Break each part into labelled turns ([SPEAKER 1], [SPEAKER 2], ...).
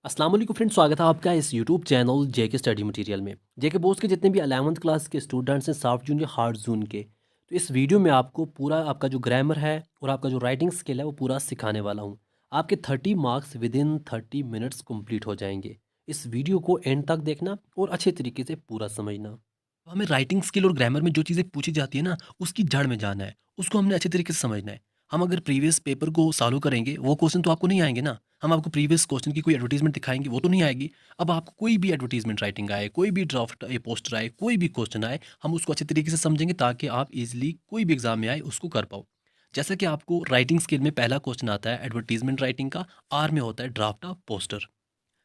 [SPEAKER 1] अस्सलाम वालेकुम फ्रेंड्स, स्वागत है आपका इस यूट्यूब चैनल जेके स्टडी मटेरियल में। जेके बोस के जितने भी 11th क्लास के स्टूडेंट्स हैं सॉफ्ट जून या हार्ड जून के, तो इस वीडियो में आपको पूरा आपका जो ग्रामर है और आपका जो राइटिंग स्किल है वो पूरा सिखाने वाला हूँ। आपके 30 marks with in 30 minutes complete हो जाएंगे। इस वीडियो को एंड तक देखना और अच्छे तरीके से पूरा समझना। हमें राइटिंग स्किल और ग्रामर में जो चीज़ें पूछी जाती है ना, उसकी जड़ में जाना है। उसको हमने अच्छे तरीके से समझना है। हम अगर प्रीवियस पेपर को सॉल्व करेंगे, वो क्वेश्चन तो आपको नहीं आएँगे ना। हम आपको प्रीवियस क्वेश्चन की कोई एडवर्टाइज़मेंट दिखाएँगे, वो तो नहीं आएगी। अब आपको कोई भी एडवर्टाइज़मेंट राइटिंग आए, कोई भी ड्राफ्ट पोस्टर आए, कोई भी क्वेश्चन आए, हम उसको अच्छे तरीके से समझेंगे ताकि आप ईज़िली कोई भी एग्ज़ाम में आए, उसको कर पाओ। जैसा कि आपको राइटिंग स्किल में पहला क्वेश्चन आता है एडवर्टाइज़मेंट राइटिंग का, आर में होता है ड्राफ्ट ऑफ पोस्टर।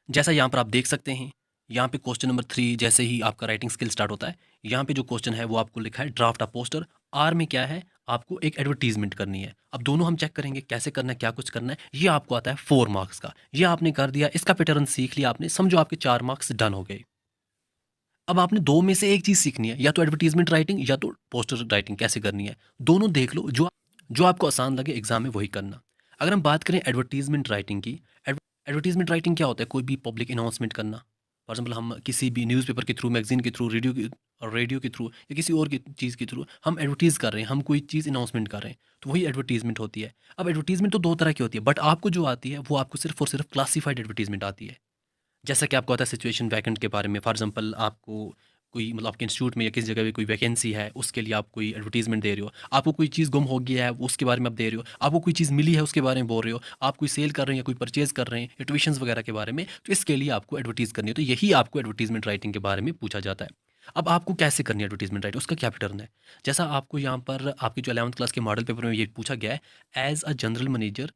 [SPEAKER 1] जैसा यहाँ पर आप देख सकते हैं, यहाँ पे क्वेश्चन नंबर 3 जैसे ही आपका राइटिंग स्किल स्टार्ट होता है, यहाँ पे जो क्वेश्चन है वो आपको लिखा है ड्राफ्ट अ पोस्टर। आर में क्या है? आपको एक एडवर्टाइज़मेंट करनी है। अब दोनों हम चेक करेंगे कैसे करना है, क्या कुछ करना है। ये आपको आता है 4 मार्क्स का। ये आपने कर दिया, इसका पैटर्न सीख लिया आपने, समझो आपके 4 मार्क्स डन हो गए। अब आपने 2 में से एक चीज़ सीखनी है, या तो एडवर्टाइज़मेंट राइटिंग या तो पोस्टर राइटिंग कैसे करनी है। दोनों देख लो, जो जो आपको आसान लगे एग्ज़ाम में वही करना। अगर हम बात करें एडवर्टाइज़मेंट राइटिंग की, एडवर्टाइज़मेंट राइटिंग क्या होता है? कोई भी पब्लिक अनाउंसमेंट करना। फॉर एग्ज़ाम्पल हम किसी भी न्यूज़पेपर के थ्रू, मैगज़ीन के थ्रू, रेडियो के थ्रू या किसी और की चीज़ के थ्रू हम एडवर्टाइज़ कर रहे हैं, हम कोई चीज़ अनाउंसमेंट कर रहे हैं, तो वही एडवर्टाइज़मेंट होती है। अब एडवर्टाइज़मेंट तो 2 तरह की होती है, बट आपको जो आती है वो आपको सिर्फ़ और सिर्फ़ क्लासिफाइड एडवर्टाइज़मेंट आती है। जैसा कि आपको आता है सिचुएशन वैकेंट के बारे में, फॉर एग्जांपल आपको कोई मतलब आपके इंस्टीट्यूट में या किसी जगह पे कोई वैकेंसी है, उसके लिए आप कोई एडवर्टाइजमेंट दे रहे हो। आपको कोई चीज़ गुम हो गया है, उसके बारे में आप दे रहे हो। आपको कोई चीज़ मिली है, उसके बारे में बोल रहे हो। आप कोई सेल कर रहे हैं या कोई परचेज़ कर रहे हैं या ट्यूशन्स वगैरह के बारे में, तो इसके लिए आपको एडवर्टाइज़ करनी है। तो यही आपको एडवर्टाइजमेंट राइटिंग के बारे में पूछा जाता है। अब आपको कैसे करनी है एडवर्टाइजमेंट राइटिंग, उसका क्या पैटर्न है? जैसा आपको यहाँ पर आपकी जो 11th क्लास के मॉडल पेपर में ये पूछा गया है, as a general manager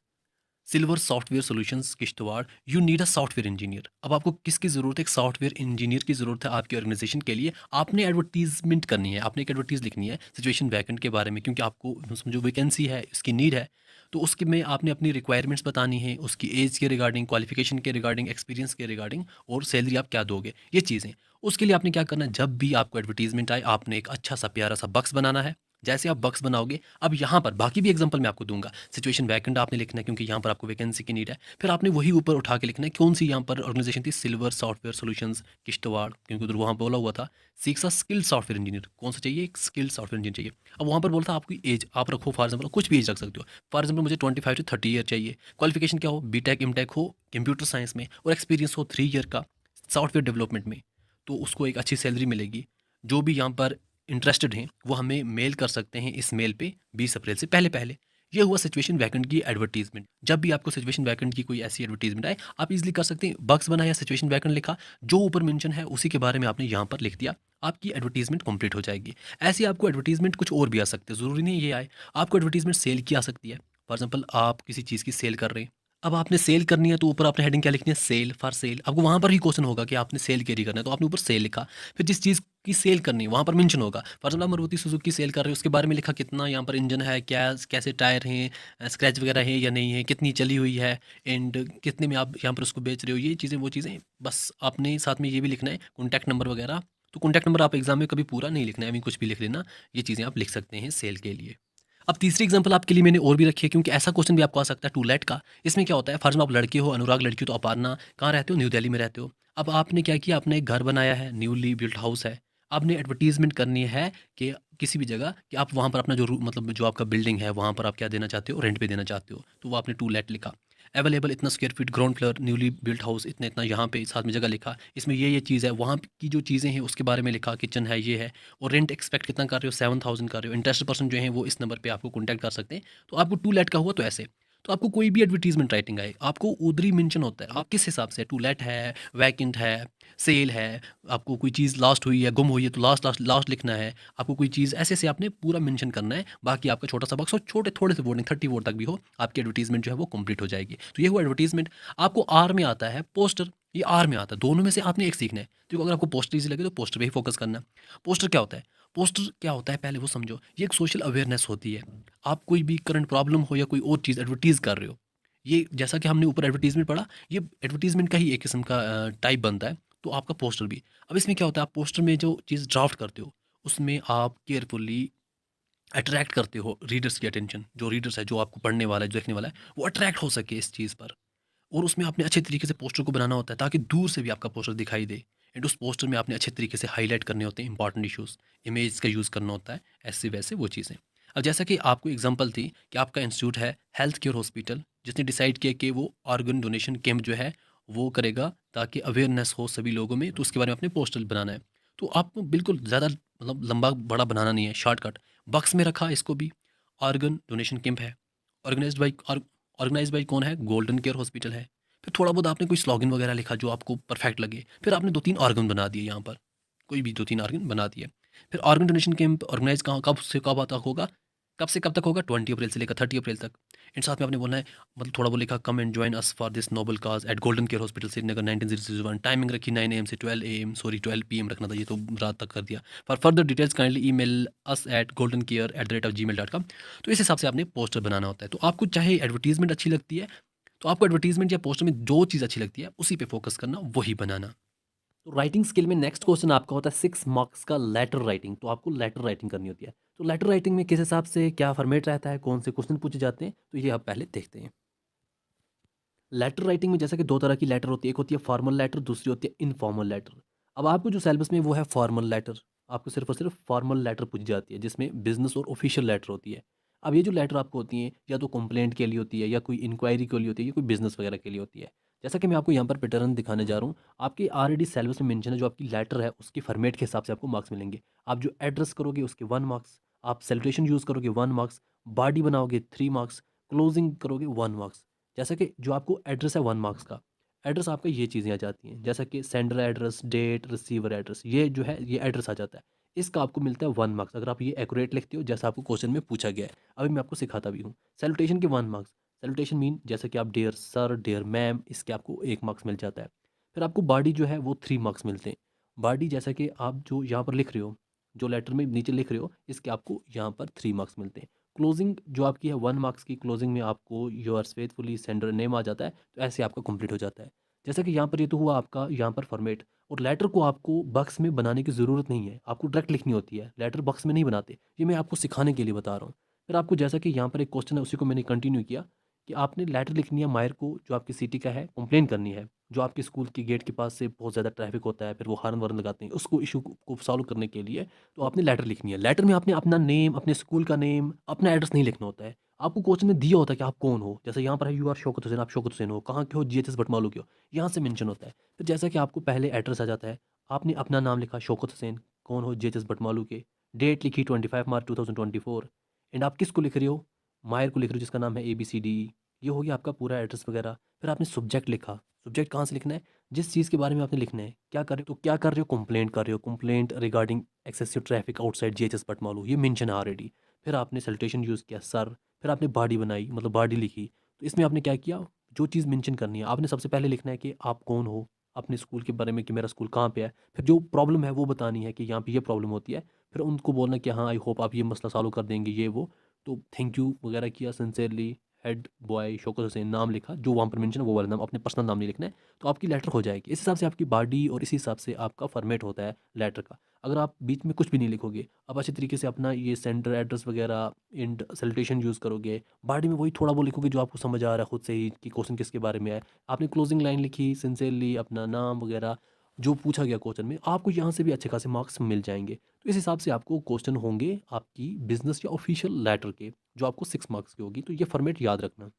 [SPEAKER 1] silver software solutions Kishtwar, you need a software engineer. अब आपको किसकी ज़रूरत है? एक सॉफ्टवेयर इंजीनियर की ज़रूरत है आपकी ऑर्गेनाइजेशन के लिए। आपने एडवर्टीजमेंट करनी है, आपने एक एडवर्टीज लिखनी है सिचुएशन वैकेंट के बारे में, क्योंकि आपको समझो वैकेंसी है, इसकी नीड है। तो उसके में आपने अपनी रिक्वायरमेंट्स बतानी है, उसकी एज के रिगार्डिंग, क्वालिफिकेशन के रिगार्डिंग, एक्सपीरियंस के रिगार्डिंग, और सैलरी आप क्या दोगे, ये चीज़ें। उसके लिए आपने क्या करना है? जब भी आपको एडवर्टीजमेंट आए, आपने एक अच्छा सा प्यारा सा बक्स बनाना है। जैसे आप बक्स बनाओगे, अब यहाँ पर बाकी भी एग्जांपल मैं आपको दूँगा। सिचुएशन वैकेंट आपने लिखना है, क्योंकि यहाँ पर आपको वैकेंसी की नीड है। फिर आपने वही ऊपर उठा के लिखना है, कौन-सी यहाँ पर ऑर्गेनाइज़ेशन थी? सिल्वर सॉफ्टवेयर सॉल्यूशंस किश्तवाड़, क्योंकि उधर वहाँ बोला हुआ था, seeks a skilled software engineer. कौन-सा चाहिए? एक स्किल्ड सॉफ्टवेयर इंजीनियर चाहिए। अब वहाँ पर बोला था आपकी एज, आप रखो फॉर एग्जांपल, कुछ भी एज रख सकते हो। फॉर एग्जांपल मुझे 25 टू 30 ईयर चाहिए। क्वालिफिकेशन क्या हो? बीटेक, एमटेक हो कंप्यूटर साइंस में, और एक्सपीरियंस हो 3 ईयर का सॉफ्टवेयर डेवलपमेंट में। तो उसको एक अच्छी सैलरी मिलेगी। जो भी यहाँ पर इंटरेस्टेड हैं, वो हमें मेल कर सकते हैं इस मेल पे 20 अप्रैल से पहले-पहले। ये हुआ सिचुएशन वैकेंट की एडवर्टाइजमेंट। जब भी आपको सिचुएशन वैकेंट की कोई ऐसी एडवर्टाइजमेंट आए, आप इज़िली कर सकते हैं, बक्स बनाया, सिचुएशन वैकेंट लिखा, जो ऊपर मेंशन है उसी के बारे में आपने यहाँ पर लिख दिया, आपकी एडवर्टाइजमेंट कंप्लीट हो जाएगी। ऐसे ही आपको एडवर्टाइजमेंट कुछ और भी आ सकते हैं, ज़रूरी नहीं ये आए। आपको एडवर्टाइजमेंट सेल की आ सकती है। फॉर एग्जांपल आप किसी चीज़ की सेल कर रहे हैं। अब आपने सेल करनी है, तो ऊपर आपने हेडिंग क्या लिखनी है? Sale, for sale. आपको वहाँ पर ही क्वेश्चन होगा कि आपने सेल कैरी करना है, तो आपने ऊपर सेल लिखा। फिर जिस चीज़ की सेल करनी है वहाँ पर मेंशन होगा। फॉर एग्जांपल आप मारुति सुजुकी सेल कर रहे हो, उसके बारे में लिखा, कितना यहाँ पर इंजन है, क्या कैसे टायर हैं, स्क्रैच वगैरह है या नहीं है, कितनी चली हुई है, एंड कितने में आप यहाँ पर उसको बेच रहे हो, ये चीज़ें वो चीज़ें। बस आपने साथ में ये भी लिखना है कॉन्टैक्ट नंबर वगैरह। तो कॉन्टैक्ट नंबर आप एग्जाम में कभी पूरा नहीं लिखना है, अभी कुछ भी लिख लेना। ये चीज़ें आप लिख सकते हैं सेल के लिए। अब तीसरी एग्जांपल आपके लिए मैंने और भी रखी है, क्योंकि ऐसा क्वेश्चन भी आपको आ सकता है टू लेट का। इसमें क्या होता है? फर्ज में आप लड़के हो, अनुराग लड़की हो, तो अपारना कहाँ रहते हो? न्यू दिल्ली में रहते हो। अब आपने क्या किया? आपने एक घर बनाया है, न्यूली बिल्ट हाउस है। आपने एडवर्टाइजमेंट करनी है कि किसी भी जगह कि आप वहाँ पर अपना जो मतलब जो आपका बिल्डिंग है, वहाँ पर आप क्या देना चाहते हो? रेंट पे देना चाहते हो। तो वो आपने टू लेट लिखा। अवेलेबल इतना square feet, ground floor, newly built house, इतना इतना यहाँ पे साथ में जगह लिखा। इसमें ये चीज़ है, वहाँ की जो चीज़ें हैं उसके बारे में लिखा, किचन है, ये है। और रेंट एक्सपेक्ट कितना कर रहे हो? 7000 कर रहे हो। इंटरेस्ट पर्सन जो है वो इस नंबर पे आपको कॉन्टैक्ट कर सकते हैं। तो आपको टू लेट का हुआ तो ऐसे। तो आपको कोई भी एडवर्टाइजमेंट राइटिंग आए, आपको उधर ही मेंशन होता है, आप किस हिसाब से, टू लेट है, वैकेंट है, सेल है, आपको कोई चीज़ लॉस्ट हुई है, गुम हुई है, तो लास्ट लास्ट लास्ट लिखना है। आपको कोई चीज़ ऐसे ऐसे आपने पूरा मेंशन करना है। बाकी आपका छोटा सा बॉक्स हो, छोटे थोड़े से वर्डिंग 30 वर्ड तक भी हो, आपकी एडवर्टाइजमेंट जो है वो कंप्लीट हो जाएगी। तो ये हुआ एडवर्टाइजमेंट। आपको आर में आता है पोस्टर, ये आर में आता है। दोनों में से आपने एक सीखना है। तो अगर आपको पोस्टर ईजी लगे तो पोस्टर पे ही फोकस करना है। पोस्टर क्या होता है? पोस्टर क्या होता है पहले वो समझो। ये एक सोशल अवेयरनेस होती है। आप कोई भी करंट प्रॉब्लम हो या कोई और चीज़ एडवर्टाइज कर रहे हो, ये जैसा कि हमने ऊपर एडवर्टाइजमेंट पढ़ा, ये एडवर्टाइजमेंट का ही एक किस्म का टाइप बनता है। तो आपका पोस्टर भी। अब इसमें क्या होता है? आप पोस्टर में जो चीज़ ड्राफ्ट करते हो, उसमें आप केयरफुली अट्रैक्ट करते हो रीडर्स की अटेंशन। जो रीडर्स है, जो आपको पढ़ने वाला है, जो देखने वाला है, वो अट्रैक्ट हो सके इस चीज़ पर। और उसमें आपने अच्छे तरीके से पोस्टर को बनाना होता है ताकि दूर से भी आपका पोस्टर दिखाई दे। एंड उस पोस्टर में आपने अच्छे तरीके से हाईलाइट करने होते हैं इंपॉर्टेंट इश्यूज़, इमेज का यूज़ करना होता है, ऐसे वैसे वो चीज़ें। अब जैसा कि आपको एग्जांपल थी कि आपका इंस्टीट्यूट है हेल्थ केयर हॉस्पिटल, जिसने डिसाइड किया कि वो ऑर्गन डोनेशन कैंप जो है वो करेगा ताकि अवेयरनेस हो सभी लोगों में, तो उसके बारे में अपने पोस्टर बनाना है। तो आपको बिल्कुल ज़्यादा मतलब लंबा बड़ा बनाना नहीं है, शॉर्टकट बक्स में रखा इसको भी। ऑर्गन डोनेशन कैंप है, ऑर्गेनाइज्ड बाई ऑर्गेनाइज बाई कौन है, गोल्डन केयर हॉस्पिटल है। फिर थोड़ा बहुत आपने कोई स्लोगन वगैरह लिखा जो आपको परफेक्ट लगे, फिर आपने 2-3 ऑर्गन बना दिए यहाँ पर, कोई भी 2-3 ऑर्गन बना दिए। फिर ऑर्गन डोनेशन कैंप ऑर्गेनाइज कहाँ कब से कब तक होगा, कब से कब तक होगा, 20 अप्रैल से लेकर 30 अप्रैल तक। इन साथ में आपने बोलना है, मतलब थोड़ा बहुत लिखा, come and join us for this noble cause at golden care hospital Srinagar 1901। Timing रखी 9 AM से 12 AM, सॉरी 12 PM रखना था, ये तो रात तक कर दिया। For further details kindly email us at goldenkeer@gmail.com। तो इस हिसाब से आपने पोस्टर बनाना होता है। तो आपको चाहे एडवर्टीजमेंट अच्छी लगती है, तो आपको एडवर्टीजमेंट या पोस्टर में जो चीज़ अच्छी लगती है उसी पे फोकस करना, वही बनाना। तो राइटिंग स्किल में नेक्स्ट क्वेश्चन आपका होता है 6 मार्क्स का लेटर राइटिंग। तो आपको लेटर राइटिंग करनी होती है। तो लेटर राइटिंग में किस हिसाब से क्या फॉर्मेट रहता है, कौन से क्वेश्चन पूछे जाते हैं, तो ये आप पहले देखते हैं। लेटर राइटिंग में जैसा कि दो तरह की लेटर होती है, एक होती है फॉर्मल लेटर, दूसरी होती है इनफॉर्मल लेटर। अब आपको जो सिलेबस में वो है फॉर्मल लेटर, आपको सिर्फ और सिर्फ फॉर्मल लेटर पूछी जाती है जिसमें बिजनेस और ऑफिशियल लेटर होती है। अब ये जो लेटर आपको होती हैं या तो कंप्लेंट के लिए होती है, या कोई इंक्वायरी के लिए होती है, या कोई बिजनेस वगैरह के लिए होती है। जैसा कि मैं आपको यहाँ पर पैटर्न दिखाने जा रहा हूँ, आपकी ऑलरेडी सिलेबस में मेंशन है, जो आपकी लेटर है उसकी फॉर्मेट के हिसाब से आपको मार्क्स मिलेंगे। आप जो एड्रेस करोगे उसके 1 मार्क्स, आप सेलिब्रेशन यूज़ करोगे 1 मार्क्स, बॉडी बनाओगे 3 मार्क्स, क्लोजिंग करोगे 1 मार्क्स। जैसा कि जो आपको एड्रेस है 1 मार्क्स का, एड्रेस आपका ये चीज़ें आ जाती हैं, जैसा कि sender address, date, receiver address, ये जो है ये एड्रेस आ जाता है। इसका आपको मिलता है 1 मार्क्स अगर आप ये एक्यूरेट लिखते हो जैसा आपको क्वेश्चन में पूछा गया है। अभी मैं आपको सिखाता भी हूँ। सैल्यूटेशन के 1 मार्क्स, सैल्यूटेशन मीन जैसे कि आप डियर सर, डियर मैम, इसके आपको 1 मार्क्स मिल जाता है। फिर आपको बॉडी जो है वो 3 मार्क्स मिलते हैं। बॉडी जैसा कि आप जो यहाँ पर लिख रहे हो, जो लेटर में नीचे लिख रहे हो, इसके आपको यहाँ पर 3 मार्क्स मिलते हैं। क्लोजिंग जो आपकी है 1 मार्क्स की, क्लोजिंग में आपको योर्स फेथफुली सेंडर नेम आ जाता है, तो ऐसे आपका कंप्लीट हो जाता है। जैसा कि यहाँ पर ये तो हुआ आपका यहाँ पर फॉर्मेट। और लेटर को आपको बॉक्स में बनाने की ज़रूरत नहीं है, आपको डायरेक्ट लिखनी होती है, लेटर बॉक्स में नहीं बनाते। ये मैं आपको सिखाने के लिए बता रहा हूँ। फिर आपको जैसा कि यहाँ पर एक क्वेश्चन है, उसी को मैंने कंटिन्यू किया कि आपने लेटर लिखनी है मायर को, जो आपकी सिटी का है, कंप्लेन करनी है। जो आपके स्कूल के गेट के पास से बहुत ज़्यादा ट्रैफिक होता है, फिर वो हॉर्न वर्न लगाते हैं, उसको इशू को सॉल्व करने के लिए तो आपने लेटर लिखनी है। लेटर में आपने अपना नेम, अपने स्कूल का नेम, अपना एड्रेस नहीं लिखना होता है। आपको क्वेश्चन में दिया होता है कि आप कौन हो, जैसे यहाँ पर है, यू आर शौकत हुसैन, आप शौकत हुसैन हो, कहाँ के हो, GHS बटमालू के हो, यहाँ से मेंशन होता है। फिर जैसा कि आपको पहले एड्रेस आ जाता है, आपने अपना नाम लिखा शौकत हुसैन, कौन हो, GHS बटमालू के, डेट लिखी 25 मार्च 2024, एंड आप किसको लिख रहे हो, मायर को लिख रहे हो जिसका नाम है ABCDE। ये हो गया आपका पूरा एड्रेस वगैरह। फिर आपने सब्जेक्ट लिखा, सब्जेक्ट कहाँ से लिखना है, जिस चीज़ के बारे में आपने लिखना है, क्या कर रहे हो, तो क्या कर रहे हो, कंप्लेंट कर रहे हो, complaint regarding excessive traffic outside GHS Batmaloo, ये मेंशन है ऑलरेडी। फिर आपने सैल्यूटेशन यूज़ किया सर, फिर आपने बॉडी बनाई, मतलब बॉडी लिखी। तो इसमें आपने क्या किया, जो चीज़ मेंशन करनी है आपने सबसे पहले लिखना है कि आप कौन हो, अपने स्कूल के बारे में कि मेरा स्कूल कहाँ पे है, फिर जो प्रॉब्लम है वो बतानी है कि यहाँ पे ये प्रॉब्लम होती है। फिर उनको बोलना कि हाँ आई होप आप ये मसला सॉल्व कर देंगे, ये वो। तो थैंक यू वगैरह किया, सिंसेरली हेड बॉय शौकत हुसैन नाम लिखा, जो वहाँ पर मेंशन है वो वाला नाम, अपने पर्सनल नाम नहीं लिखना है। तो आपकी लेटर हो जाएगी। इस हिसाब से आपकी बॉडी और इसी हिसाब से आपका फॉर्मेट होता है लेटर का। अगर आप बीच में कुछ भी नहीं लिखोगे, आप अच्छे तरीके से अपना ये सेंटर एड्रेस वगैरह एंड सैल्यूटेशन यूज़ करोगे, बॉडी में वही थोड़ा वो लिखोगे जो आपको समझ आ रहा है खुद से ही कि क्वेश्चन किसके बारे में है। आपने क्लोजिंग लाइन लिखी सिंसेरली, अपना नाम वगैरह जो पूछा गया क्वेश्चन में, आपको यहाँ से भी अच्छे खासे मार्क्स मिल जाएंगे। तो इस हिसाब से आपको क्वेश्चन होंगे आपकी बिजनेस या ऑफिशियल लेटर के, जो आपको 6 मार्क्स की होगी। तो ये फॉर्मेट याद रखना।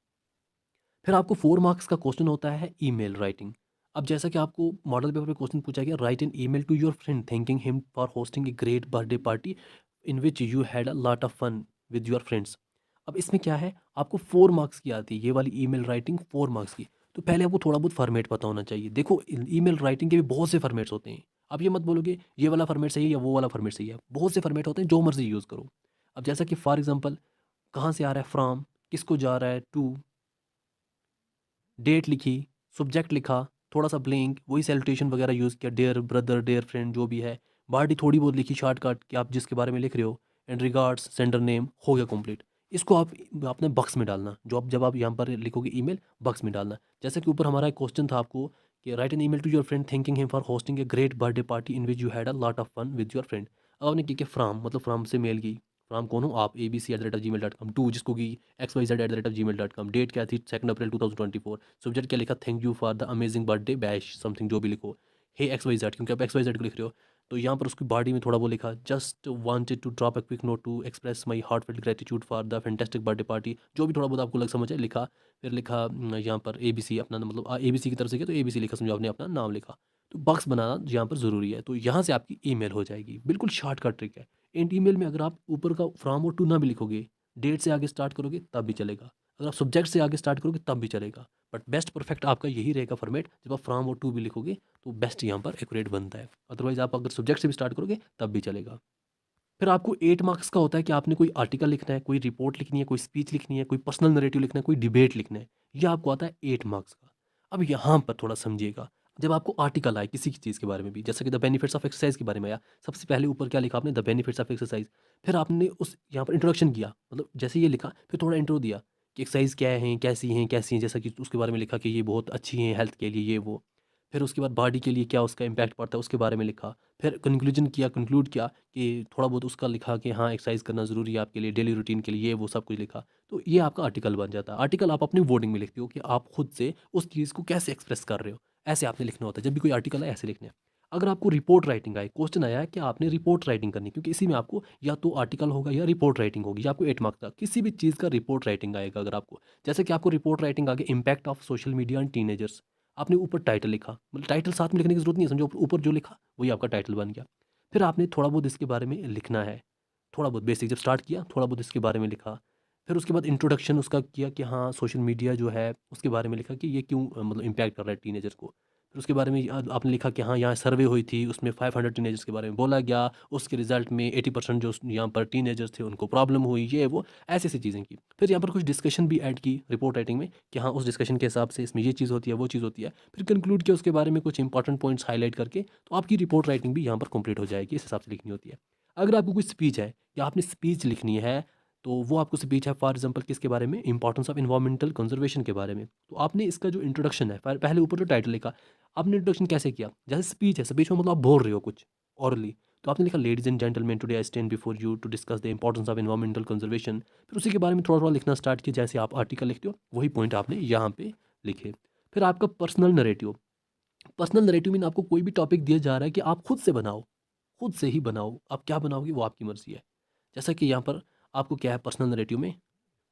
[SPEAKER 1] फिर आपको 4 मार्क्स का क्वेश्चन होता है ईमेल राइटिंग। अब जैसा कि आपको मॉडल पेपर में क्वेश्चन पूछा गया, write an email to your friend thanking him for hosting a great birthday party in which you had a lot of fun with your friends. अब इसमें क्या है, आपको 4 मार्क्स की आती है ये वाली ईमेल राइटिंग, 4 मार्क्स की। तो पहले आपको थोड़ा बहुत फॉर्मेट पता होना चाहिए। देखो ईमेल राइटिंग के भी बहुत से फॉर्मेट्स होते हैं। आप ये मत बोलोगे ये वाला फॉर्मेट सही है या वो वाला फॉर्मेट सही है, बहुत से फॉर्मेट होते हैं, जो मर्जी यूज़ करो। अब जैसा कि फॉर एग्जांपल कहाँ से आ रहा है, फ्रॉम, किसको जा रहा है, टू, डेट लिखी, सब्जेक्ट लिखा, थोड़ा-सा ब्लैंक, वही सैल्यूटेशन वगैरह यूज़ किया, डियर ब्रदर, डियर फ्रेंड, जो भी है। बॉडी थोड़ी बहुत लिखी शॉर्टकट कि आप जिसके बारे में लिख रहे हो, एंड रिगार्ड्स, सेंडर नेम, हो गया कंप्लीट। इसको आप अपने बॉक्स में डालना, जो आप जब आप यहाँ पर लिखोगे ईमेल, बॉक्स में डालना। जैसे कि ऊपर हमारा एक क्वेश्चन था आपको कि write an email to your friend thanking him for hosting a great birthday party in which you had a lot of fun with your friend. अब आपने क्या किया, फ्रॉम, मतलब फ्रॉम से मेल की, फ्राम कौन हो आप, abc@gmail.com, टू जिसको कि xyz@gmail.com, डेट क्या थी 2 अप्रैल 2024, सब्जेक्ट क्या लिखा thank you for the amazing birthday bash something जो भी लिखो, हे XYZ क्योंकि आप XYZ को लिख रहे हो। तो यहाँ पर उसकी बॉडी में थोड़ा वो लिखा just wanted to drop a quick note to express my heartfelt gratitude for the fantastic birthday party, जो भी थोड़ा बहुत आपको लग समझ है लिखा। फिर लिखा यहाँ पर ABC अपना मतलब ABC की तरफ से किया तो ABC लिखा, समझो आपने अपना नाम लिखा। तो बॉक्स बनाना यहाँ पर ज़रूरी है, तो यहाँ से आपकी ईमेल हो जाएगी, बिल्कुल शॉर्टकट ट्रिक है। एंड ईमेल में अगर आप ऊपर का फ्रॉम और टू ना भी लिखोगे, डेट से आगे स्टार्ट करोगे तब भी चलेगा, अगर आप सब्जेक्ट से आगे स्टार्ट करोगे तब भी चलेगा, बट बेस्ट परफेक्ट आपका यही रहेगा फॉर्मेट, जब आप फ्रॉम और टू भी लिखोगे तो बेस्ट यहाँ पर एक्यूरेट बनता है। अदरवाइज आप अगर सब्जेक्ट से भी स्टार्ट करोगे तब भी चलेगा। फिर आपको 8 मार्क्स का होता है कि आपने कोई आर्टिकल लिखना है, कोई रिपोर्ट लिखनी है, कोई स्पीच लिखनी है, कोई पर्सनल नरेटिव लिखना है, कोई डिबेट लिखना है, ये आपको आता है 8 मार्क्स का। अब यहाँ पर थोड़ा समझिएगा, जब आपको आर्टिकल आए किसी की चीज़ के बारे में भी, जैसा कि द बेनिफिट्स ऑफ एक्सरसाइज के बारे में आया, सबसे पहले ऊपर क्या लिखा आपने, द बेनिफिट्स ऑफ एक्सरसाइज। फिर आपने उस यहाँ पर इंट्रोडक्शन किया, मतलब जैसे ये लिखा फिर थोड़ा इंट्रो दिया कि एक्सरसाइज क्या है, कैसी हैं, जैसा कि उसके बारे में लिखा कि ये बहुत अच्छी हैं हेल्थ के लिए, ये वो। फिर उसके बाद बॉडी के लिए क्या उसका इम्पैक्ट पड़ता है उसके बारे में लिखा। फिर कंक्लूजन किया, कंक्लूड किया कि थोड़ा बहुत उसका लिखा कि हाँ एक्सरसाइज करना ज़रूरी है आपके लिए, डेली रूटीन के लिए, ये वो सब कुछ लिखा। तो ये आपका आर्टिकल बन जाता है। आर्टिकल आप अपनी वर्डिंग में लिखते हो कि आप खुद से उस चीज़ को कैसे एक्सप्रेस कर रहे हो, ऐसे आपने लिखना होता है। जब भी कोई आर्टिकल है ऐसे लिखना है। अगर आपको रिपोर्ट राइटिंग आए, क्वेश्चन आया है कि आपने रिपोर्ट राइटिंग करनी है, क्योंकि इसी में आपको या तो आर्टिकल होगा या रिपोर्ट राइटिंग होगी, या आपको 8 मार्क्स का किसी भी चीज़ का रिपोर्ट राइटिंग आएगा। अगर आपको जैसे कि आपको रिपोर्ट राइटिंग आगे impact of social media and teenagers, आपने ऊपर टाइटल लिखा, मतलब टाइटल साथ में लिखने की ज़रूरत नहीं है, समझो ऊपर जो लिखा वही आपका टाइटल बन गया। फिर आपने थोड़ा बहुत इसके बारे में लिखना है, थोड़ा बहुत बेसिक जब स्टार्ट किया थोड़ा बहुत इसके बारे में लिखा। फिर उसके बाद इंट्रोडक्शन उसका किया कि हाँ सोशल मीडिया जो है उसके बारे में लिखा कि ये क्यों मतलब इम्पैक्ट कर रहा है टीनेजर को। फिर उसके बारे में आपने लिखा कि हाँ यहाँ सर्वे हुई थी, उसमें 500 टीनेजर्स के बारे में बोला गया, उसके रिजल्ट में 80% जो यहाँ पर टीनेजर्स थे उनको प्रॉब्लम हुई, ये वो ऐसी ऐसी चीज़ें की। फिर यहाँ पर कुछ डिस्कशन भी ऐड की रिपोर्ट राइटिंग में कि हाँ उस डिस्कशन के हिसाब से इसमें ये चीज़ होती है, वो चीज़ होती है। फिर कंक्लूड किया उसके बारे में कुछ इंपॉर्टेंट पॉइंट्स हाईलाइट करके, तो आपकी रिपोर्ट राइटिंग भी यहाँ पर कंप्लीट हो जाएगी, इस हिसाब से लिखनी होती है। अगर आपको कोई स्पीच है या आपने स्पीच लिखनी है, तो वो आपको स्पीच है फॉर एग्जांपल किसके बारे में, इंपॉर्टेंस ऑफ एनवायरमेंटल कंजर्वेशन के बारे में। तो आपने इसका जो इंट्रोडक्शन है पहले ऊपर जो टाइटल लिखा, आपने इंट्रोडक्शन कैसे किया, जैसे स्पीच है, स्पीच में मतलब आप बोल रहे हो कुछ ऑरली, तो आपने लिखा ladies and gentleman today I stand before you to discuss the importance of environmental conservation. फिर उसी के बारे में थोड़ा थोड़ा लिखना स्टार्ट किया, जैसे आप आर्टिकल लिखते हो वही पॉइंट आपने यहाँ पे लिखे। फिर आपका personal narrative, personal narrative mean आपको कोई भी टॉपिक दिया जा रहा है कि आप खुद से बनाओ, खुद से ही बनाओ, आप क्या बनाओगे वो आपकी मर्ज़ी है। जैसा कि यहाँ पर आपको क्या है पर्सनल नरेटिव में,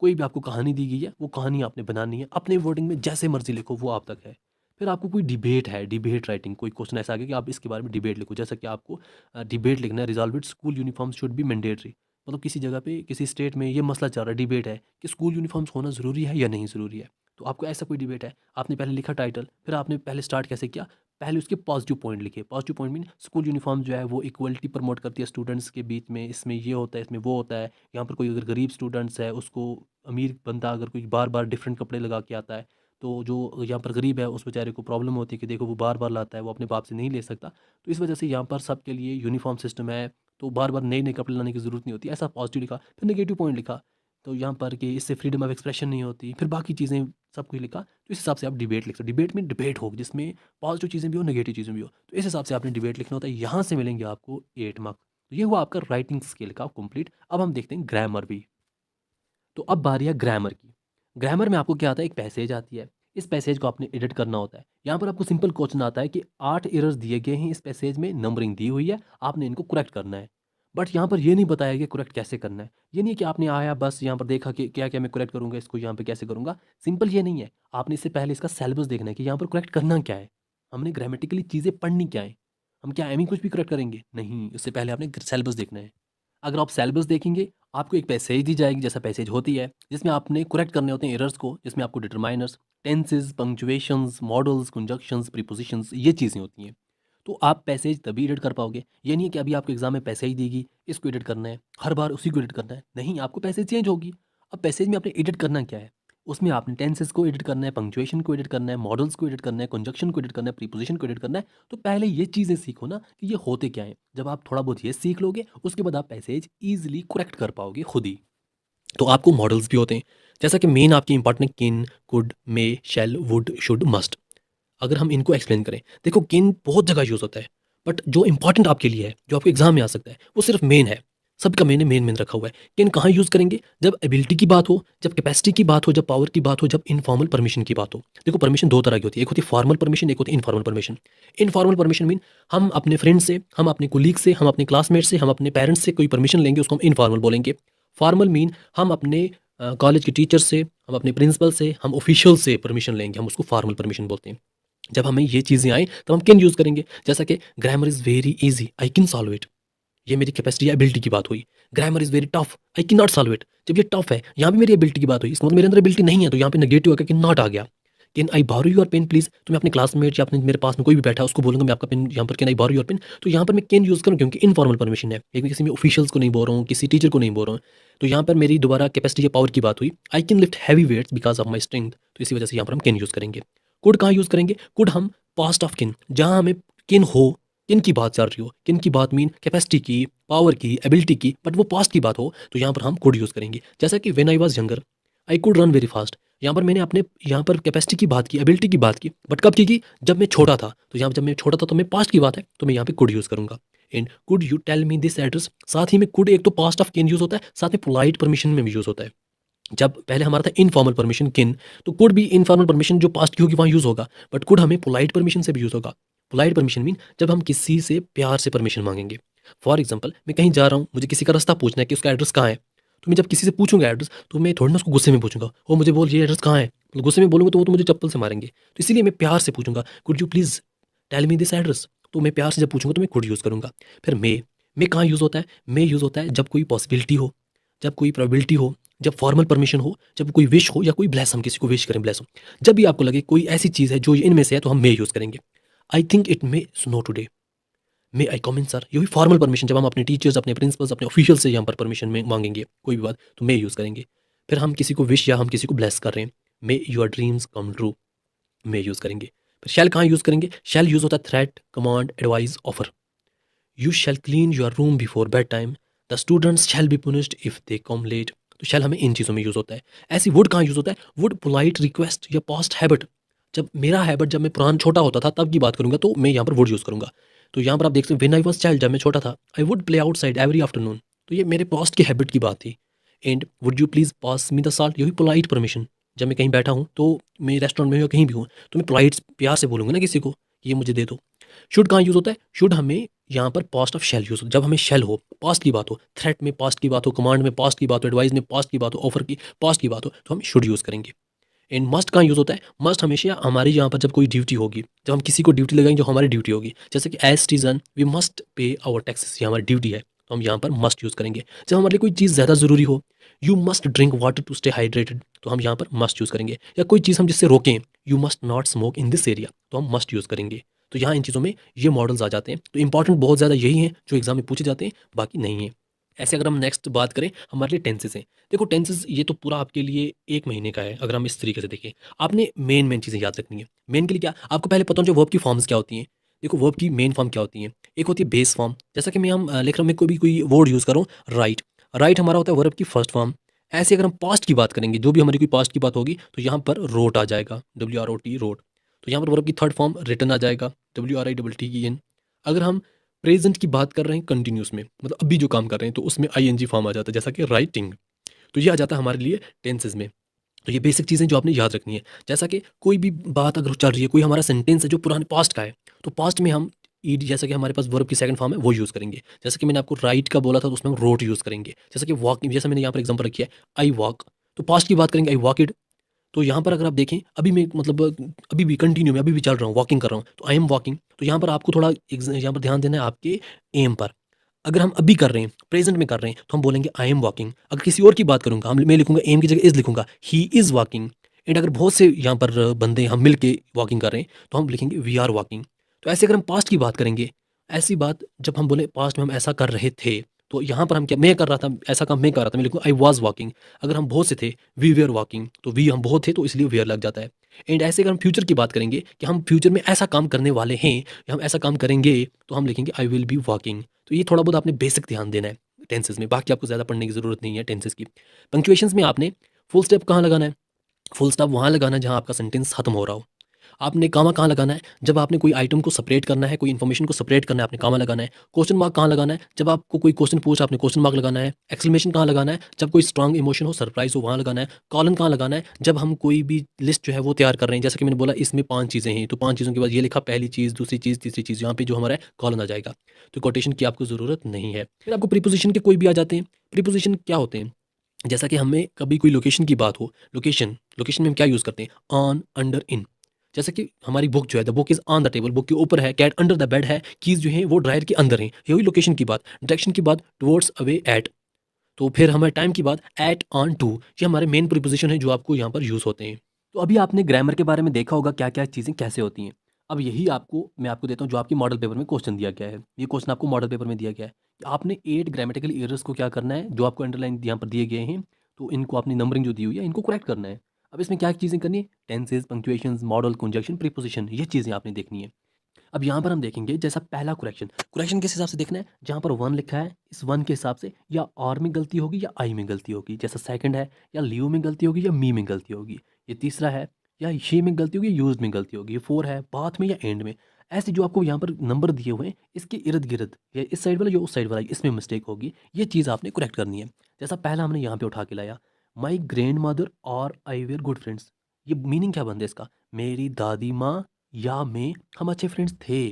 [SPEAKER 1] कोई भी आपको कहानी दी गई है, वो कहानी आपने बनानी है, अपने वर्डिंग में जैसे मर्ज़ी लिखो, वो आप तक है। फिर आपको कोई डिबेट है, डिबेट राइटिंग, कोई क्वेश्चन ऐसा आ गया कि आप इसके बारे में डिबेट लिखो, जैसा कि आपको डिबेट लिखना है, resolve it school uniforms should be mandatory. मतलब किसी जगह पे किसी स्टेट में ये मसला चल रहा है, डिबेट है कि स्कूल यूनिफ़ॉर्म्स होना ज़रूरी है या नहीं ज़रूरी है। तो आपको ऐसा कोई डिबेट है, आपने पहले लिखा टाइटल, फिर आपने पहले स्टार्ट कैसे किया, पहले उसके पॉजिटिव पॉइंट लिखे। Positive point mean school uniform जो है वो इक्वलिटी प्रमोट करती है स्टूडेंट्स के बीच में, इसमें ये होता है, इसमें वो होता है। यहाँ पर कोई अगर गरीब स्टूडेंट्स है, उसको अमीर बंदा अगर कोई बार-बार डिफरेंट कपड़े लगा के आता है, तो जो यहाँ पर गरीब है उस बेचारे को प्रॉब्लम होती है कि देखो वो बार-बार लाता है, वो अपने बाप से नहीं ले सकता। तो इस वजह से यहाँ पर सबके लिए यूनिफ़ॉर्म सिस्टम है, तो बार-बार नए-नए कपड़े लाने की ज़रूरत नहीं होती। ऐसा पॉजिटिव लिखा। फिर नेगेटिव पॉइंट लिखा, तो यहाँ पर कि इससे फ्रीडम ऑफ एक्सप्रेशन नहीं होती। फिर बाकी चीज़ें सब कुछ लिखा, तो इस हिसाब से आप डिबेट लिख सकते हो। डिबेट में डिबेट हो जिसमें पॉजिटिव चीज़ें भी हो, नेगेटिव चीज़ें भी हो। तो इस हिसाब से आपने डिबेट लिखना होता है। यहाँ से मिलेंगे आपको 8 मार्क्स। तो ये हुआ आपका राइटिंग स्किल का कंप्लीट। अब हम देखते हैं ग्रामर भी। तो अब बारी है ग्रामर की। ग्रामर में आपको क्या आता है, एक पैसेज आती है। इस पैसेज को आपने एडिट करना होता है। यहाँ पर आपको सिंपल क्वेश्चन आता है कि 8 एरर्स दिए गए हैं इस पैसेज में, नंबरिंग दी हुई है, आपने इनको करेक्ट करना है। बट यहाँ पर ये नहीं बताया कि करेक्ट कैसे करना है। ये नहीं कि आपने आया बस यहाँ पर देखा कि क्या-क्या मैं करेक्ट करूँगा, इसको यहाँ पे कैसे करूँगा। सिंपल ये नहीं है। आपने इससे पहले इसका सिलेबस देखना है कि यहाँ पर करेक्ट करना क्या है। हमने ग्रामेटिकली चीज़ें पढ़नी क्या है। हम क्या एमी कुछ भी करेक्ट करेंगे? नहीं, उससे पहले आपने सिलेबस देखना है। अगर आप सिलेबस देखेंगे, आपको एक पैसेज दी जाएगी, जैसा पैसेज होती है, जिसमें आपने करेक्ट करने होते हैं एरर्स को, जिसमें आपको determiners, tenses, punctuations, models, conjunctions, prepositions, ये चीज़ें होती हैं। तो आप पैसेज तभी एडिट कर पाओगे। ये नहीं है कि अभी आपके एग्जाम में पैसेज देगी, इसको एडिट करना है, हर बार उसी को एडिट करना है। नहीं, आपको पैसेज चेंज होगी। अब पैसेज में आपने एडिट करना क्या है? उसमें आपने टेंसेस को एडिट करना है, पंक्चुएशन को एडिट करना है, मॉडल्स को एडिट करना है, कंजंक्शन को एडिट करना है, प्रीपोजिशन को एडिट करना है। तो पहले ये चीज़ें सीखो ना कि ये होते क्या हैं। जब आप थोड़ा बहुत ये सीख लोगे, उसके बाद आप पैसेज ईज़िली करेक्ट कर पाओगे खुद ही। तो आपको मॉडल्स भी होते हैं, जैसा कि मेन आपके important can, could, may, shall, would, should, must. अगर हम इनको एक्सप्लेन करें, देखो किन बहुत जगह यूज़ होता है, बट जो इंपॉर्टेंट आपके लिए है, जो आपके एग्जाम में आ सकता है, वो सिर्फ मेन है। सबका मैंने मेन रखा हुआ है। कैन कहाँ यूज़ करेंगे? जब एबिलिटी की बात हो, जब कैपेसिटी की बात हो, जब पावर की बात हो, जब इनफॉर्मल परमिशन की बात हो। देखो परमिशन 2 तरह की होती है, एक होती है फॉर्मल परमिशन, एक होती है informal permission. Informal permission mean हम अपने फ्रेंड से, हम अपने कोलीग से, हम अपने क्लासमेट से, हम अपने पेरेंट्स से कोई परमिशन लेंगे, उसको हम इनफॉर्मल बोलेंगे। फॉर्मल मीन हम अपने कॉलेज के टीचर से, हम अपने प्रिंसिपल से, हम ऑफिशियल से परमिशन लेंगे, हम उसको फॉर्मल परमिशन बोलते हैं। जब हमें ये चीज़ें आएँ तब हम कैन यूज़ करेंगे। जैसा कि grammar is very easy, I can solve it. ये मेरी कैपेसिटी या एबिलिटी की बात हुई। Grammar is very tough, I can not solve it. जब ये टफ है, यहाँ भी मेरी एबिलिटी की बात हुई, इसका मतलब मेरे अंदर एबिलिटी नहीं है, तो यहाँ पे नेगेटिव आकर कैन नॉट आ गया। Can I borrow your pen please? तो मैं अपने क्लासमेट या अपने मेरे पास में कोई भी बैठा है उसको बोलूँगा मैं आपका पेन यहाँ पर can I borrow your pen? तो यहाँ पर मैं कैन यूज़ करूँ क्योंकि इनफॉर्मल परमिशन है। लेकिन किसी में ऑफिशियल्स को नहीं बोल रहा हूँ, किसी टीचर को नहीं बोल रहा हूँ। तो यहाँ पर मेरी दोबारा कैपेसिटी या पावर की बात हुई। I can lift heavy weights because of my strength. तो इसी वजह से यहाँ पर हम कैन यूज़ करेंगे। कुड कहाँ यूज़ करेंगे? कुड हम पास्ट ऑफ कैन, जहाँ हमें कैन हो, किन की बात चल रही हो, किन की बात मीन कैपेसिटी की, पावर की, एबिलिटी की, बट वो पास्ट की बात हो, तो यहाँ पर हम कुड यूज़ करेंगे। जैसा कि when I was younger I could run very fast. यहाँ पर मैंने अपने यहाँ पर कैपेसिटी की बात की, एबिलिटी की बात की, बट कब की? जब मैं छोटा था। तो यहाँ जब मैं छोटा था तो मैं पास्ट की बात है, तो मैं यहाँ पे कुड यूज़ करूँगा। And could you tell me this address? साथ ही में कुड एक तो पास्ट ऑफ कैन यूज़ होता है, साथ में पोलाइट परमिशन में भी यूज़ होता है। जब पहले हमारा था इनफॉर्मल परमिशन किन, तो कुड भी इनफॉर्मल परमिशन जो पास्ट की होगी वहाँ यूज़ होगा, बट कुड हमें पोलाइट परमिशन से भी यूज़ होगा। पोलाइट परमिशन मीन जब हम किसी से प्यार से परमिशन मांगेंगे। फॉर एग्जाम्पल मैं कहीं जा रहा हूँ, मुझे किसी का रास्ता पूछना है कि उसका एड्रेस कहाँ है। तो मैं जब किसी से पूछूंगा एड्रेस, तो मैं थोड़ी ना उसको गुस्से में पूछूंगा, वो मुझे बोल ये एड्रेस कहाँ है। मतलब गुस्से में बोलूँगा तो वो तो मुझे चप्पल से मारेंगे। तो इसीलिए मैं प्यार से पूछूंगा, could you please tell me this address? तो मैं प्यार से जब पूछूंगा तो मैं कुड यूज़ करूँगा। फिर मे कहाँ यूज़ होता है? मे यूज़ होता है जब कोई पॉसिबिलिटी हो, जब कोई प्रोबेबिलिटी हो, जब फॉर्मल परमिशन हो, जब कोई विश हो या कोई ब्लेस, हम किसी को विश करें, ब्लेस हो। जब भी आपको लगे कोई ऐसी चीज़ है जो इनमें से है, तो हम मे यूज़ करेंगे। I think it may snow today, may I come in sir? ये भी फॉर्मल परमिशन, जब हम अपने टीचर्स, अपने प्रिंसिपल्स, अपने ऑफिशियल से यहाँ पर परमिशन में मांगेंगे कोई भी बात, तो मे यूज़ करेंगे। फिर हम किसी को विश या हम किसी को ब्लेस कर रहे हैं, मे your dreams come true, may use करेंगे। फिर शैल कहाँ यूज़ करेंगे? शैल यूज़ होता है threat, command, advice, offer. You shall clean your room before bed time, the students shall be punished if they come late. तो शैल हमें इन चीज़ों में यूज़ होता है। ऐसी वुड कहाँ यूज़ होता है? वुड पोलाइट रिक्वेस्ट या पास्ट हैबिट। जब मेरा हैबिट, जब मैं पुराना छोटा होता था तब की बात करूंगा, तो मैं यहाँ पर वुड यूज़ करूंगा। तो यहाँ पर आप देख सकते हैं व्हेन आई वाज चाइल्ड, जब मैं छोटा था, I would play outside every afternoon. तो ये मेरे पास्ट की हैबिट की बात थी। And would you please pass me the salt, ये भी पोलाइट परमिशन। जब मैं कहीं बैठा हूँ, तो मैं रेस्टोरेंट में हूँ या कहीं भी हूँ, तो मैं पोलाइट प्यार से बोलूँगा ना किसी को कि ये मुझे दे दो। शुड कहाँ यूज़ होता है? शुड हमें यहाँ पर पास्ट ऑफ शैल यूज़ हो, जब हमें शैल हो, पास्ट की बात हो, थ्रेट में पास्ट की बात हो, कमांड में पास्ट की बात हो, एडवाइस में पास्ट की बात हो, ऑफर की पास्ट की बात हो, तो हम शुड यूज़ करेंगे। एंड मस्ट कहाँ यूज़ होता है? मस्ट हमेशा हमारी यहाँ पर जब कोई ड्यूटी होगी, जब हम किसी को ड्यूटी लगाएंगे जो हमारी ड्यूटी होगी, जैसे कि as citizen we must pay our taxes, ये हमारी ड्यूटी है, तो हम यहाँ पर मस्ट यूज़ करेंगे। जब हमारे लिए कोई चीज़ ज़्यादा ज़रूरी हो, you must drink water to stay hydrated, तो हम यहाँ पर मस्ट यूज़ करेंगे। या कोई चीज़ हम जिससे रोकें, you must not smoke in this area, तो हम मस्ट यूज़ करेंगे। तो यहाँ इन चीज़ों में ये मॉडल्स आ जाते हैं। तो इंपॉर्टेंट बहुत ज़्यादा यही हैं जो एग्जाम में पूछे जाते हैं, बाकी नहीं है। ऐसे अगर हम नेक्स्ट बात करें, हमारे लिए टेंसेस हैं। देखो टेंसेस ये तो पूरा आपके लिए 1 महीने का है, अगर हम इस तरीके से देखें। आपने मेन चीज़ें याद रखनी है। मेन के लिए क्या? आपको पहले पता होना चाहिए वर्ब की फॉर्म्स क्या होती हैं। देखो वर्ब की मेन फॉर्म क्या होती है? एक होती है बेस फॉर्म, जैसा कि मैं हम लिख रहा हूँ, मैं कोई वर्ड यूज़ कर रहा हूँ, राइट। राइट हमारा होता है वर्ब की फर्स्ट फॉर्म। ऐसे अगर हम पास्ट की बात करेंगे, जो भी हमारी कोई पास्ट की बात होगी, तो यहाँ पर रोट आ जाएगा, WROT रोट। तो यहाँ पर वर्ब की थर्ड फॉर्म रिटन आ जाएगा, WRITTEN। अगर हम प्रेजेंट की बात कर रहे हैं कंटिन्यूस में, मतलब अभी जो काम कर रहे हैं, तो उसमें ING फॉर्म आ जाता है, जैसा कि राइटिंग। तो ये आ जाता है हमारे लिए टेंसेस में। तो ये बेसिक चीज़ें जो आपने याद रखनी है। जैसा कि कोई भी बात अगर चल रही है, कोई हमारा सेंटेंस है जो पुराने पास्ट का है, तो पास्ट में हम ईड, जैसा कि हमारे पास वर्ब की सेकंड फॉर्म है, वो यूज़ करेंगे। जैसे कि मैंने आपको राइट का बोला था, तो उसमें हम रोट यूज़ करेंगे। जैसे कि वॉक, जैसे मैंने यहाँ पर एग्जाम्पल रखी है, आई वॉक, तो पास्ट की बात करेंगे, आई वॉक इट। तो यहाँ पर अगर आप देखें, अभी मैं मतलब अभी भी कंटिन्यू में अभी भी चल रहा हूँ, वॉकिंग कर रहा हूँ, तो आई एम वॉकिंग। तो यहाँ पर आपको थोड़ा यहाँ पर ध्यान देना है आपके एम पर। अगर हम अभी कर रहे हैं, प्रेजेंट में कर रहे हैं, तो हम बोलेंगे आई एम वॉकिंग। अगर किसी और की बात करूँगा, हम मैं लिखूंगा एम की जगह इज़ लिखूंगा, ही इज़ वॉकिंग। एंड अगर बहुत से यहाँ पर बंदे हम मिल के वॉकिंग कर रहे हैं, तो हम लिखेंगे वी आर वॉकिंग। तो ऐसे अगर हम पास्ट की बात करेंगे, ऐसी बात जब हम बोले पास्ट में हम ऐसा कर रहे थे, तो यहाँ पर हम क्या, मैं कर रहा था, ऐसा काम मैं कर रहा था, मैं लिखूंगा आई वॉज वॉकिंग। अगर हम बहुत से थे, वी वेयर वॉकिंग, तो वी हम बहुत थे, तो इसलिए वेयर लग जाता है। एंड ऐसे अगर हम फ्यूचर की बात करेंगे कि हम फ्यूचर में ऐसा काम करने वाले हैं या हम ऐसा काम करेंगे, तो हम लिखेंगे आई विल बी वॉकिंग। तो ये थोड़ा बहुत आपने बेसिक ध्यान देना है टेंसेस में, बाकी आपको ज़्यादा पढ़ने की ज़रूरत नहीं है टेंसेस की। पंक्चुएशंस में आपने फुल स्टॉप कहाँ लगाना है? फुल स्टॉप वहाँ लगाना है जहाँ आपका सेंटेंस खत्म हो रहा हो। आपने कामा कहाँ लगाना है? जब आपने कोई आइटम को सेपरेट करना है, कोई इन्फॉर्मेशन को सेपरेट करना है, आपने कामा लगाना है। क्वेश्चन मार्क कहाँ लगाना है? जब आपको कोई क्वेश्चन पूछा, आपने क्वेश्चन मार्क लगाना है। एक्सक्लेमेशन कहाँ लगाना है? जब कोई स्ट्रॉन्ग इमोशन हो, सरप्राइज़ हो, वहाँ लगाना है। कॉलन कहाँ लगाना है? जब हम कोई भी लिस्ट जो है वो तैयार कर रहे हैं, जैसे कि मैंने बोला इसमें 5 चीज़ें हैं, तो 5 चीज़ों के बाद ये लिखा पहली चीज़, दूसरी चीज़, तीसरी चीज़, यहाँ पे जो हमारा है कॉलन आ जाएगा। तो कोटेशन की आपको ज़रूरत नहीं है। फिर आपको प्रीपोज़िशन के कोई भी आ जाते हैं। प्रीपोज़िशन क्या होते हैं? जैसा कि हमें कभी कोई लोकेशन की बात हो, लोकेशन लोकेशन में हम क्या यूज़ करते हैं? ऑन, अंडर, इन। जैसे कि हमारी बुक जो है, the book is on the table, book के ऊपर है, कैट अंडर द बेड है, कीज़ जो हैं वो ड्रायर के अंदर हैं। ये हुई लोकेशन की बात। डायरेक्शन की बात टुवर्ड्स, अवे, एट। तो फिर हमारे टाइम की बात एट, ऑन, टू। ये हमारे मेन प्रीपोज़िशन हैं जो आपको यहाँ पर यूज़ होते हैं। तो अभी आपने ग्रामर के बारे में देखा होगा क्या-क्या चीज़ें कैसे होती हैं। अब यही मैं आपको देता हूँ जो आपके मॉडल पेपर में क्वेश्चन दिया गया है। ये क्वेश्चन आपको मॉडल पेपर में दिया गया है। कि आपने 8 ग्रामेटिकल एरर्स को क्या करना है, जो आपको अंडरलाइन यहाँ पर दिए गए हैं, तो इनको अपनी नंबरिंग जो दी हुई है, इनको करेक्ट करना है। अब इसमें क्या चीज़ें करनी है? Tenses, punctuations, model, conjunction, preposition, ये चीज़ें आपने देखनी है। अब यहाँ पर हम देखेंगे जैसा पहला करेक्शन, करेक्शन किस हिसाब से देखना है? जहाँ पर 1 लिखा है, इस 1 के हिसाब से या आर में गलती होगी या आई में गलती होगी। जैसा सेकंड है, या लियो में गलती होगी या मी में गलती होगी। ये तीसरा है, या शी में गलती होगी या यूज्ड में गलती होगी। ये 4 है, बाथ में या एंड में। ऐसे जो आपको यहाँ पर नंबर दिए हुए हैं, इसके इर्द-गिर्द या इस साइड वाला या उस साइड वाला, इसमें मिस्टेक होगी। ये चीज़ आपने करेक्ट करनी है। जैसा पहला हमने यहाँ पे उठा के लाया, माई ग्रैंडमदर और आई वेर गुड फ्रेंड्स। ये मीनिंग क्या बनता है इसका? मेरी दादी माँ या मैं, हम अच्छे फ्रेंड्स थे।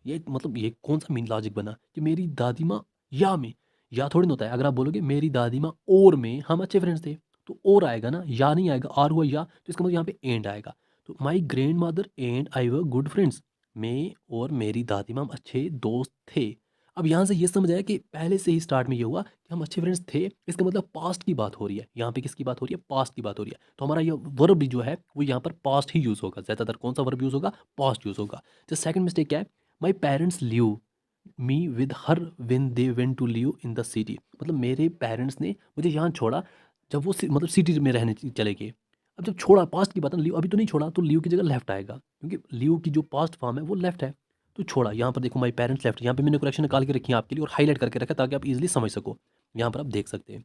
[SPEAKER 1] ये मतलब ये कौन-सा मीन लॉजिक बना कि मेरी दादी माँ या मैं, या थोड़ी ना होता है। अगर आप बोलोगे मेरी दादी माँ और मैं, हम अच्छे फ्रेंड्स थे, तो और आएगा ना, या नहीं आएगा। आर हुआ या, तो इसका मतलब यहाँ पे एंड आएगा। तो my grandmother and I were good friends. मैं और मेरी दादी माँ हम अच्छे दोस्त थे। अब यहाँ से ये समझ आया कि पहले से ही स्टार्ट में ये हुआ कि हम अच्छे फ्रेंड्स थे, इसका मतलब पास्ट की बात हो रही है। यहाँ पे किसकी बात हो रही है? पास्ट की बात हो रही है। तो हमारा ये वर्ब भी जो है वो यहाँ पर पास्ट ही यूज़ होगा। ज़्यादातर कौन सा वर्ब यूज़ होगा? पास्ट यूज़ होगा। तो सेकंड मिस्टेक क्या है? My parents leave me with her when they went to live in the city. मतलब मेरे पेरेंट्स ने मुझे यहाँ छोड़ा जब वो मतलब सिटी में रहने चले गए। अब जब छोड़ा, पास्ट की बात है ना, लिव अभी तो नहीं छोड़ा, तो लिव की जगह लेफ्ट आएगा, क्योंकि लिव की जो पास्ट फॉर्म है वो लेफ्ट है। तो छोड़ा, यहाँ पर देखो माई पेरेंट्स लेफ्ट, यहाँ पे मैंने करेक्शन निकाल के रखी है आपके लिए और हाईलाइट करके रखा ताकि आप इजीली समझ सको। यहाँ पर आप देख सकते हैं।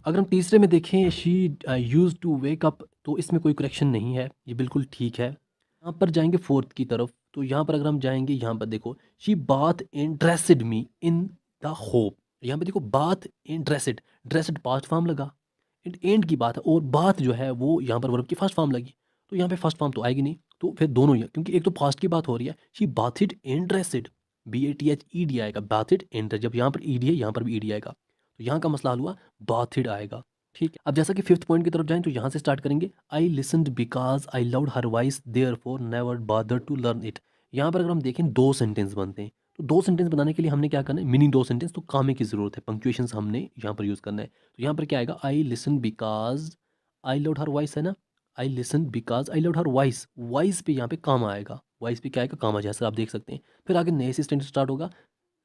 [SPEAKER 1] अगर हम तीसरे में देखें, she use to wake up, तो इसमें कोई करेक्शन नहीं है, ये बिल्कुल ठीक है। यहाँ पर जाएंगे फोर्थ की तरफ, तो यहाँ पर अगर हम जाएंगे, यहाँ पर देखो, she bath in dressed me in the hope. यहाँ पे देखो bath in dressed, dressed past form लगा, एंड की बात है, और बात जो है वो यहाँ पर वर्ब की फर्स्ट फॉर्म लगी, तो यहाँ पे फर्स्ट फॉर्म तो आएगी नहीं। तो फिर दोनों ही, क्योंकि एक तो पास्ट की बात हो रही है, शी बाथिड इन ड्रेसड, BATHED आएगा, बाथिड इन, जब यहाँ पर ईडी है यहाँ पर भी ईडी आएगा, तो यहाँ का मसला हल हुआ, बाथिड आएगा। ठीक है, अब जैसा कि फिफ्थ पॉइंट की तरफ जाएं, तो यहाँ से स्टार्ट करेंगे, I listened because I loved her voice therefore never bother to learn it. यहाँ पर अगर हम देखें, दो सेंटेंस बनते हैं, तो दो सेंटेंस बनाने के लिए हमने क्या करना है? मीनिंग दो सेंटेंस, तो कामे की ज़रूरत है, पंक्चुएशंस हमने यहाँ पर यूज़ करना है। तो यहाँ पर क्या आएगा? I listen because I loved her voice, है ना? I listen because I loved her voice, voice पे यहाँ पे कामा आएगा, वॉइस पे क्या आएगा? कामा, जैसा आप देख सकते हैं। फिर आगे नए से सेंटेंस स्टार्ट होगा,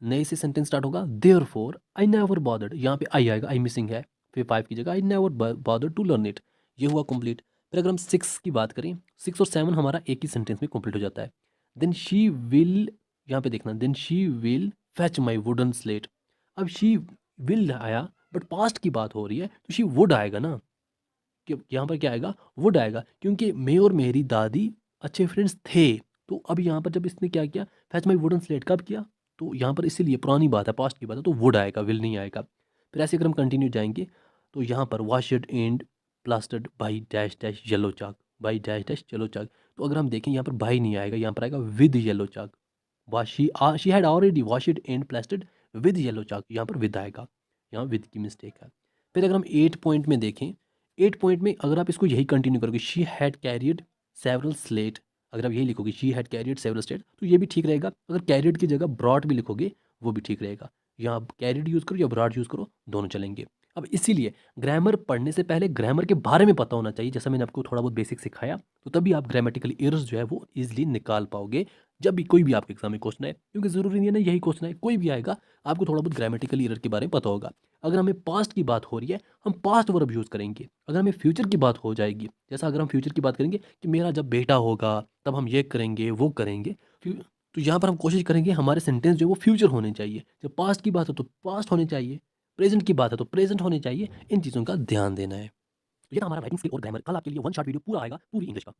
[SPEAKER 1] नए से सेंटेंस स्टार्ट होगा, देयरफॉर आई नेवर बॉदर्ड, यहाँ पे आई आएगा, आई मिसिंग है, फिर 5 की जगह I never bothered to learn it. ये हुआ कंप्लीट। फिर अगर हम 6 की बात करें, 6 और 7 हमारा एक ही सेंटेंस में कंप्लीट हो जाता है। देन शी विल, यहाँ पे देखना, then she will fetch my wooden slate. अब शी विल आया, बट पास्ट की बात हो रही है, तो शी वुड आएगा ना, कि यहाँ पर क्या आएगा? वुड आएगा, क्योंकि मैं और मेरी दादी अच्छे फ्रेंड्स थे। तो अब यहाँ पर जब इसने क्या किया, फैच माई वुडन स्लेट, कब किया? तो यहाँ पर इसीलिए पुरानी बात है, पास्ट की बात है, तो वुड आएगा, विल नहीं आएगा। फिर ऐसे अगर हम कंटिन्यू जाएंगे, तो यहाँ पर washed and plastered by dash dash yellow chalk, by dash dash yellow chalk. तो अगर हम देखें, यहाँ पर बाई नहीं आएगा, यहाँ पर आएगा with yellow chalk. She had already washed and plastered with yellow chalk, यहाँ पर विद आएगा, यहाँ विद की मिस्टेक है। फिर अगर हम 8 पॉइंट में देखें, 8 पॉइंट में अगर आप इसको यही कंटिन्यू करोगे, she had carried several slate, अगर आप यही लिखोगे, she had carried several slate, तो ये भी ठीक रहेगा। अगर कैरियड की जगह ब्रॉड भी लिखोगे, वो भी ठीक रहेगा। यहाँ आप कैरियड यूज़ करो या ब्रॉड यूज़ करो, दोनों चलेंगे। अब इसीलिए ग्रामर पढ़ने से पहले ग्रामर के बारे में पता होना चाहिए, जैसा मैंने आपको थोड़ा बहुत बेसिक सिखाया, तो तभी आप ग्रामेटिकल एरर्स जो है वो ईजिली निकाल पाओगे जब भी कोई भी आपके एग्जाम में क्वेश्चन है, क्योंकि ज़रूरी नहीं है ना यही क्वेश्चन है, कोई भी आएगा, आपको थोड़ा बहुत ग्रामेटिकल एरर के बारे में पता होगा। अगर हमें पास्ट की बात हो रही है, हम पास्ट वर्ब यूज़ करेंगे। अगर हमें फ्यूचर की बात हो जाएगी, जैसा अगर हम फ्यूचर की बात करेंगे कि मेरा जब बेटा होगा तब हम ये करेंगे वो करेंगे, तो यहाँ पर हम कोशिश करेंगे हमारे सेंटेंस जो है वो फ्यूचर होने चाहिए। जब पास्ट की बात हो तो पास्ट होने चाहिए, प्रेजेंट की बात है तो प्रेजेंट होने चाहिए। इन चीज़ों का ध्यान देना है। तो ये था हमारा राइटिंग स्किल और ग्रामर। कल आपके लिए वन शॉट वीडियो पूरा आएगा, पूरी इंग्लिश का।